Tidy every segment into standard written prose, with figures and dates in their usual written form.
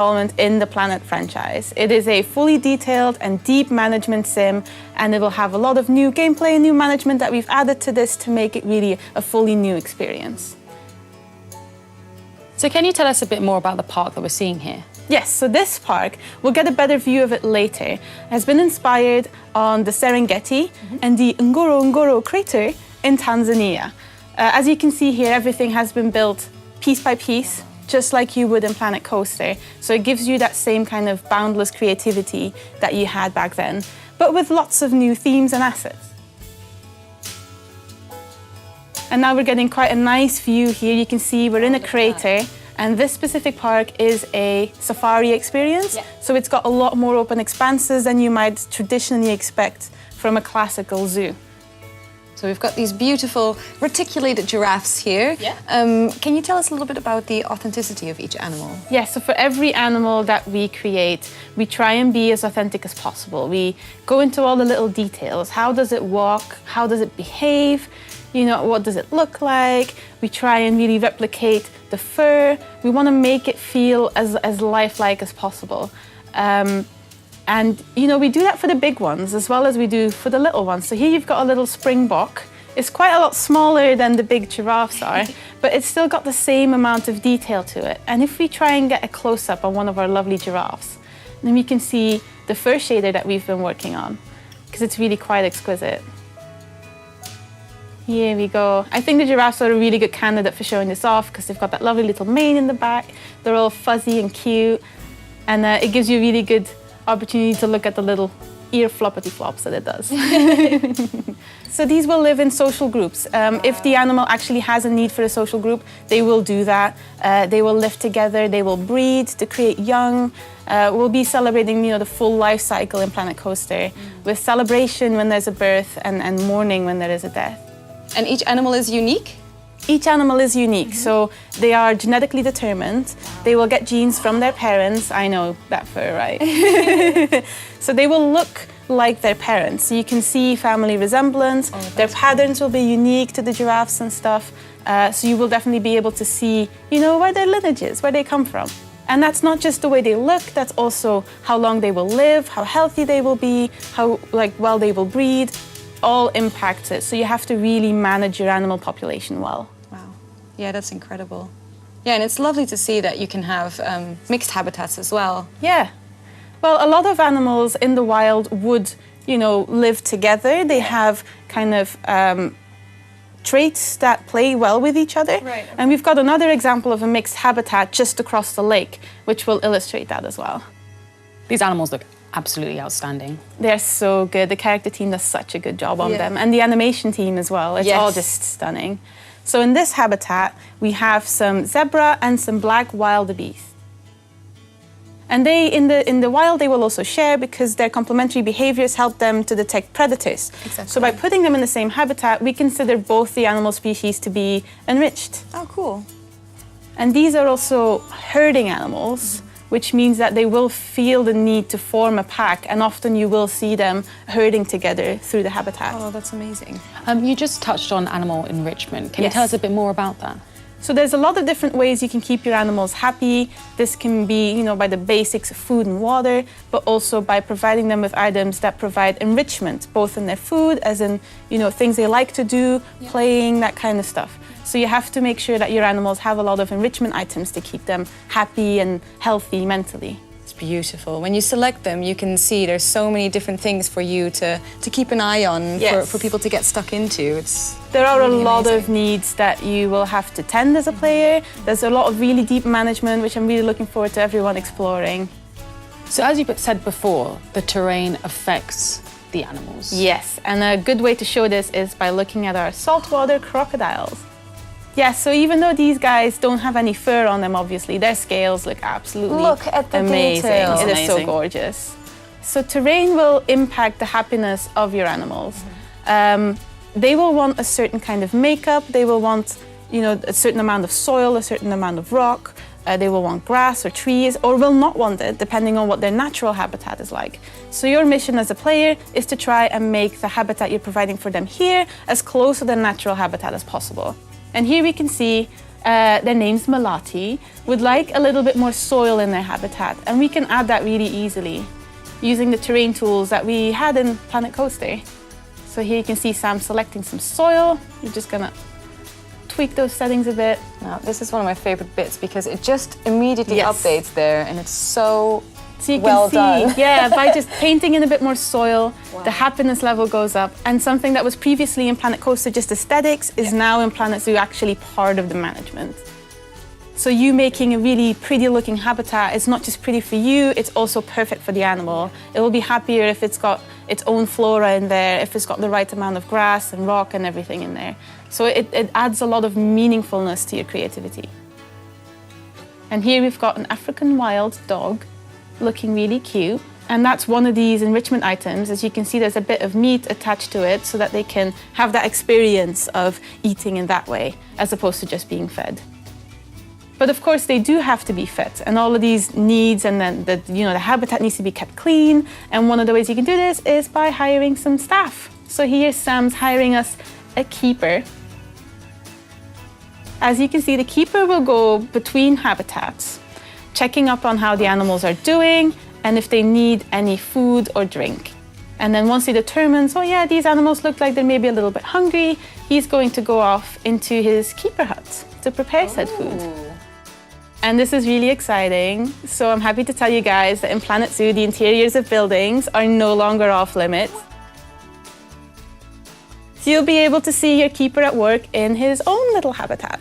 installment in the Planet franchise. It is a fully detailed and deep management sim, and it will have a lot of new gameplay and new management that we've added to this to make it really a fully new experience. So can you tell us a bit more about the park that we're seeing here? Yes, so this park, we'll get a better view of it later, has been inspired on the Serengeti and the Ngorongoro crater in Tanzania. As you can see here, everything has been built piece by piece, just like you would in Planet Coaster. So it gives you that same kind of boundless creativity that you had back then, but with lots of new themes and assets. And now we're getting quite a nice view here. You can see we're in a crater, and this specific park is a safari experience. Yeah. So it's got a lot more open expanses than you might traditionally expect from a classical zoo. So we've got these beautiful reticulated giraffes here. Yeah. Can you tell us a little bit about the authenticity of each animal? Yeah, so for every animal that we create, we try and be as authentic as possible. We go into all the little details. How does it walk? How does it behave? You know, what does it look like? We try and really replicate the fur. We want to make it feel as lifelike as possible. And, you know, we do that for the big ones as well as we do for the little ones. So here you've got a little springbok. It's quite a lot smaller than the big giraffes are, but it's still got the same amount of detail to it. And if we try and get a close-up on one of our lovely giraffes, then we can see the fur shader that we've been working on, because it's really quite exquisite. Here we go. I think the giraffes are a really good candidate for showing this off because they've got that lovely little mane in the back. They're all fuzzy and cute, and it gives you a really good opportunity to look at the little ear floppity flops that it does. So these will live in social groups. If the animal actually has a need for a social group, they will do that. They will live together, they will breed to create young. We'll be celebrating, you know, the full life cycle in Planet Coaster with celebration when there's a birth and mourning when there is a death. And each animal is unique? Each animal is unique, so they are genetically determined. They will get genes from their parents. I know that fur, right? So they will look like their parents. So you can see family resemblance. Their patterns will be unique to the giraffes and stuff. So you will definitely be able to see, you know, where their lineage is, where they come from. And that's not just the way they look, that's also how long they will live, how healthy they will be, how well they will breed. All impacts it, so you have to really manage your animal population well. Wow, yeah, that's incredible. Yeah, and it's lovely to see that you can have mixed habitats as well. Yeah, well, a lot of animals in the wild would, you know, live together. They have kind of traits that play well with each other. Right. And we've got another example of a mixed habitat just across the lake, which will illustrate that as well. These animals look absolutely outstanding. They're so good. The character team does such a good job on them. And the animation team as well. It's all just stunning. So in this habitat, we have some zebra and some black wildebeest. And they, in the wild, they will also share because their complementary behaviors help them to detect predators. Exactly. So by putting them in the same habitat, we consider both the animal species to be enriched. Oh, cool. And these are also herding animals, which means that they will feel the need to form a pack, and often you will see them herding together through the habitat. Oh, that's amazing. You just touched on animal enrichment. Can you tell us a bit more about that? So there's a lot of different ways you can keep your animals happy. This can be, you know, by the basics of food and water, but also by providing them with items that provide enrichment, both in their food, as in, you know, things they like to do, playing, that kind of stuff. So you have to make sure that your animals have a lot of enrichment items to keep them happy and healthy mentally. It's beautiful. When you select them, you can see there's so many different things for you to keep an eye on, for people to get stuck into. There are really a lot of needs that you will have to tend as a player. There's a lot of really deep management, which I'm really looking forward to everyone exploring. So as you said before, the terrain affects the animals. Yes, and a good way to show this is by looking at our saltwater crocodiles. Yeah, so even though these guys don't have any fur on them, obviously, their scales look absolutely amazing. Details. It is so gorgeous. So terrain will impact the happiness of your animals. They will want a certain kind of makeup. They will want, you know, a certain amount of soil, a certain amount of rock. They will want grass or trees, or will not want it, depending on what their natural habitat is like. So your mission as a player is to try and make the habitat you're providing for them here as close to their natural habitat as possible. And here we can see their name's Melati, would like a little bit more soil in their habitat. And we can add that really easily using the terrain tools that we had in Planet Coaster. So here you can see Sam selecting some soil. You're just gonna tweak those settings a bit. Now, this is one of my favorite bits because it just immediately Yes. updates there, and it's so So you well can see, done. yeah, by just painting in a bit more soil, the happiness level goes up. And something that was previously in Planet Coaster just aesthetics is now in Planet Zoo actually part of the management. So you making a really pretty looking habitat is not just pretty for you, it's also perfect for the animal. It will be happier if it's got its own flora in there, if it's got the right amount of grass and rock and everything in there. So it adds a lot of meaningfulness to your creativity. And here we've got an African wild dog looking really cute. And that's one of these enrichment items. As you can see, there's a bit of meat attached to it so that they can have that experience of eating in that way, as opposed to just being fed. But of course, they do have to be fed, and all of these needs, and then the habitat needs to be kept clean. And one of the ways you can do this is by hiring some staff. So here, Sam's hiring us a keeper. As you can see, the keeper will go between habitats, checking up on how the animals are doing and if they need any food or drink. And then once he determines, oh yeah, these animals look like they're maybe a little bit hungry, he's going to go off into his keeper hut to prepare said food. And this is really exciting. So I'm happy to tell you guys that in Planet Zoo, the interiors of buildings are no longer off limits. So you'll be able to see your keeper at work in his own little habitat.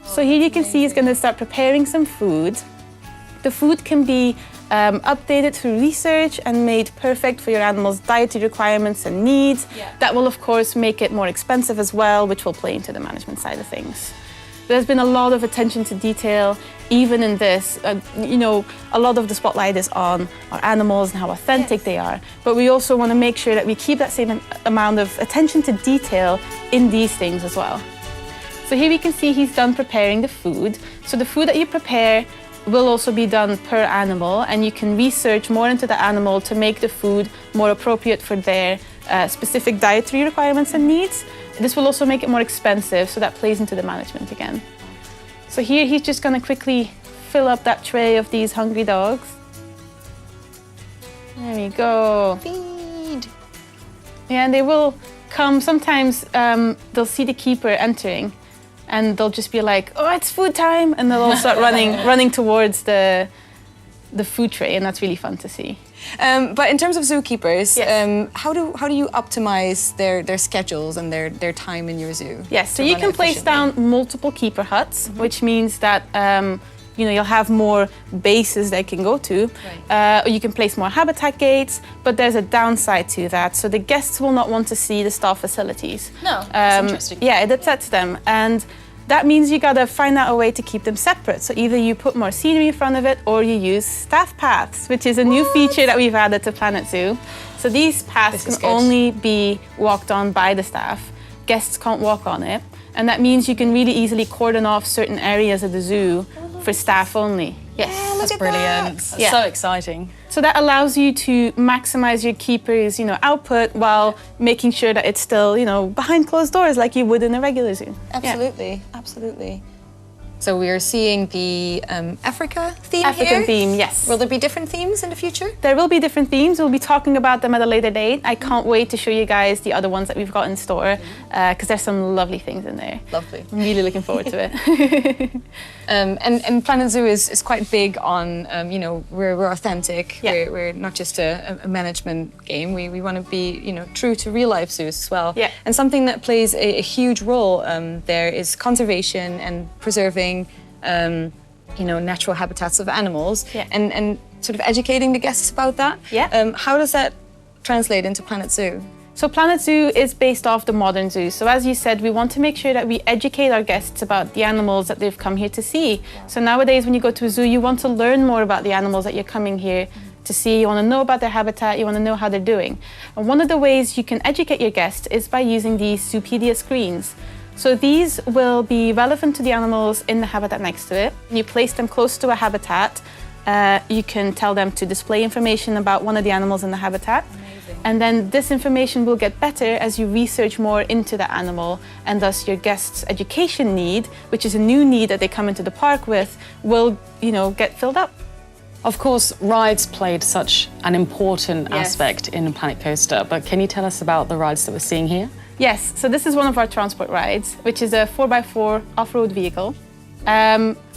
So here you can see he's going to start preparing some food. The food can be updated through research and made perfect for your animal's dietary requirements and needs. That will, of course, make it more expensive as well, which will play into the management side of things. There's been a lot of attention to detail, even in this. A lot of the spotlight is on our animals and how authentic they are. But we also want to make sure that we keep that same amount of attention to detail in these things as well. So here we can see he's done preparing the food. So the food that you prepare will also be done per animal, and you can research more into the animal to make the food more appropriate for their specific dietary requirements and needs. This will also make it more expensive, so that plays into the management again. So here he's just going to quickly fill up that tray of these hungry dogs. There we go. Feed. Yeah, and they will come, sometimes they'll see the keeper entering and they'll just be like, oh, it's food time, and they'll all start running towards the food tray, and that's really fun to see. But in terms of zookeepers, Yes. how do you optimize their schedules and their time in your zoo? Yes, so to you run can it place efficiently? down multiple keeper huts, which means that you'll have more bases they can go to. Or you can place more habitat gates, but there's a downside to that. So the guests will not want to see the staff facilities. No, that's interesting. Yeah, it upsets them. And that means you gotta find out a way to keep them separate. So either you put more scenery in front of it, or you use staff paths, which is a new feature that we've added to Planet Zoo. So these paths This is can good. only be walked on by the staff. Guests can't walk on it. And that means you can really easily cordon off certain areas of the zoo for staff only. Yes. That's brilliant. That's Yeah. so exciting. So that allows you to maximize your keeper's, output while making sure that it's still, behind closed doors like you would in a regular zoo. Yeah. Absolutely, absolutely. So we are seeing the Africa theme African here. theme, yes. Will there be different themes in the future? There will be different themes. We'll be talking about them at a later date. I can't wait to show you guys the other ones that we've got in store, because there's some lovely things in there. Lovely. I'm really looking forward to it. And Planet Zoo is quite big on, we're authentic. Yeah. We're not just a management game. We want to be, true to real life zoos as well. Yeah. And something that plays a huge role there is conservation and preserving, natural habitats of animals. Yeah. And sort of educating the guests about that. Yeah. How does that translate into Planet Zoo? So Planet Zoo is based off the modern zoo. So as you said, we want to make sure that we educate our guests about the animals that they've come here to see. So nowadays, when you go to a zoo, you want to learn more about the animals that you're coming here to see. You want to know about their habitat, you want to know how they're doing. And one of the ways you can educate your guests is by using these Zoopedia screens. So these will be relevant to the animals in the habitat next to it. You place them close to a habitat. You can tell them to display information about one of the animals in the habitat. And then this information will get better as you research more into the animal, and thus your guests' education need, which is a new need that they come into the park with, will, get filled up. Of course, rides played such an important aspect in Planet Coaster, but can you tell us about the rides that we're seeing here? Yes, so this is one of our transport rides, which is a 4x4 off-road vehicle.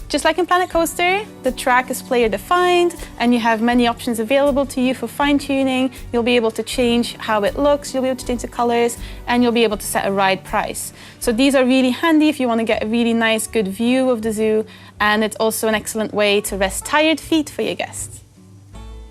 Just like in Planet Coaster, the track is player defined and you have many options available to you for fine-tuning. You'll be able to change how it looks, you'll be able to change the colors, and you'll be able to set a ride price. So these are really handy if you want to get a really nice, good view of the zoo, and it's also an excellent way to rest tired feet for your guests.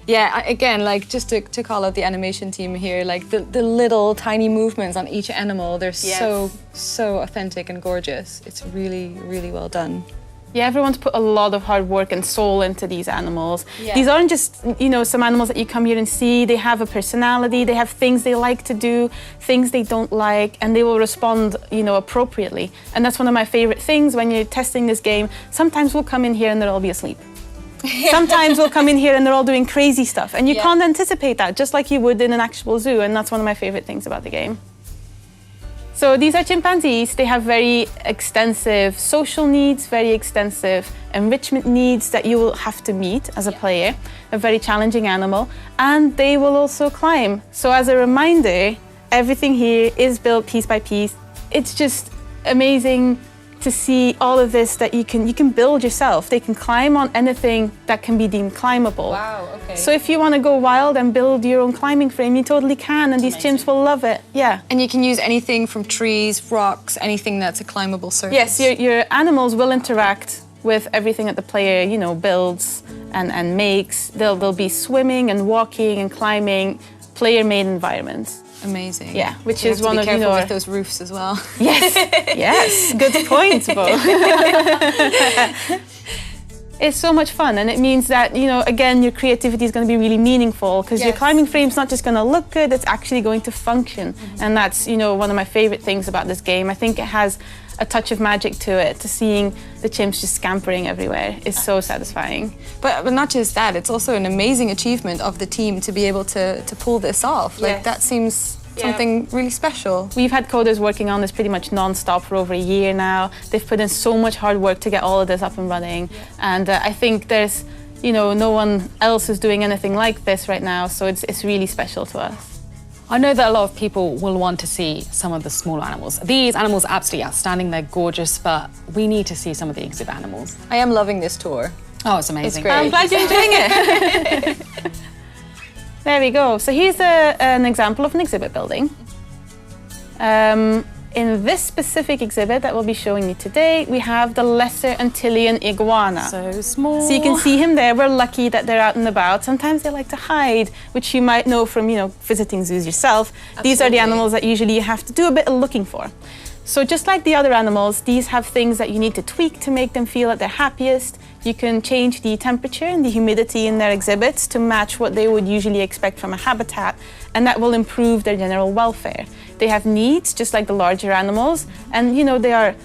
Yeah, again, like just to call out the animation team here, like the little tiny movements on each animal, they're so authentic and gorgeous. It's really, really well done. Yeah, everyone's put a lot of hard work and soul into these animals. Yeah. These aren't just, some animals that you come here and see. They have a personality, they have things they like to do, things they don't like, and they will respond, appropriately. And that's one of my favorite things when you're testing this game. Sometimes we'll come in here and they'll all be asleep. Sometimes we'll come in here and they're all doing crazy stuff, and you can't anticipate that, just like you would in an actual zoo, and that's one of my favorite things about the game. So these are chimpanzees. They have very extensive social needs, very extensive enrichment needs that you will have to meet as a player, a very challenging animal, and they will also climb. So as a reminder, everything here is built piece by piece. It's just amazing to see all of this that you can build yourself. They can climb on anything that can be deemed climbable. Wow, okay. So if you want to go wild and build your own climbing frame, you totally can, and these chimps will love it. Yeah. And you can use anything from trees, rocks, anything that's a climbable surface. Yes, your animals will interact with everything that the player, builds and makes. They'll be swimming and walking and climbing player-made environments. Amazing. Yeah, which you is have to one be of careful with those roofs as well. Yes, yes, good point, Bo. It's so much fun, and it means that, again, your creativity is going to be really meaningful, because your climbing frame's not just going to look good, it's actually going to function. And that's, one of my favorite things about this game. I think it has a touch of magic to it. To seeing the chimps just scampering everywhere is so satisfying. But not just that, it's also an amazing achievement of the team to be able to pull this off. Like, that seems something really special. We've had coders working on this pretty much non-stop for over a year now. They've put in so much hard work to get all of this up and running. And I think there's, no one else who's doing anything like this right now, so it's really special to us. I know that a lot of people will want to see some of the smaller animals. These animals are absolutely outstanding, they're gorgeous, but we need to see some of the exhibit animals. I am loving this tour. Oh, it's amazing. It's great. I'm glad you're enjoying it. There we go. So here's an example of an exhibit building. In this specific exhibit that we'll be showing you today, we have the lesser Antillean iguana. So small. So you can see him there. We're lucky that they're out and about. Sometimes they like to hide, which you might know from, visiting zoos yourself. Absolutely. These are the animals that usually you have to do a bit of looking for. So just like the other animals, these have things that you need to tweak to make them feel at their happiest. You can change the temperature and the humidity in their exhibits to match what they would usually expect from a habitat, and that will improve their general welfare. They have needs, just like the larger animals, and they are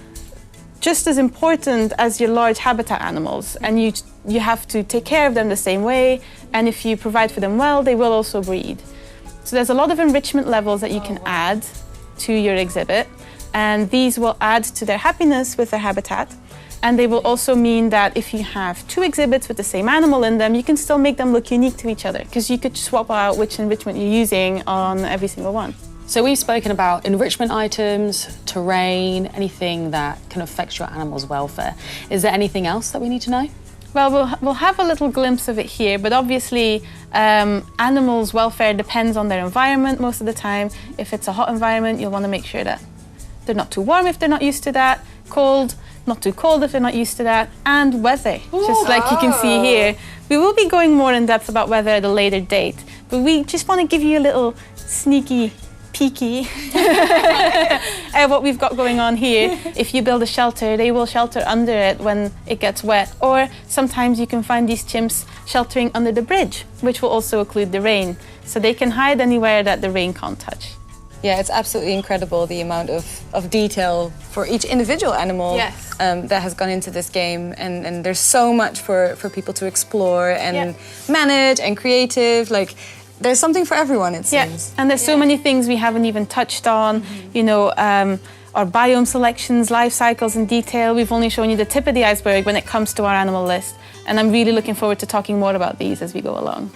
just as important as your large habitat animals, and you have to take care of them the same way, and if you provide for them well, they will also breed. So there's a lot of enrichment levels that you can add to your exhibit, and these will add to their happiness with their habitat. And they will also mean that if you have two exhibits with the same animal in them, you can still make them look unique to each other, because you could swap out which enrichment you're using on every single one. So we've spoken about enrichment items, terrain, anything that can affect your animal's welfare. Is there anything else that we need to know? Well, we'll have a little glimpse of it here, but obviously animals' welfare depends on their environment most of the time. If it's a hot environment, you'll want to make sure that they're not too warm if they're not used to that, cold, not too cold if they're not used to that, and weather, just like you can see here. We will be going more in depth about weather at a later date, but we just want to give you a little sneaky peeky at what we've got going on here. If you build a shelter, they will shelter under it when it gets wet, or sometimes you can find these chimps sheltering under the bridge, which will also occlude the rain, so they can hide anywhere that the rain can't touch. Yeah, it's absolutely incredible the amount of detail for each individual animal that has gone into this game, and there's so much for people to explore and manage and creative. Like, there's something for everyone, it seems. And there's so many things we haven't even touched on, you know, our biome selections, life cycles in detail. We've only shown you the tip of the iceberg when it comes to our animal list. And I'm really looking forward to talking more about these as we go along.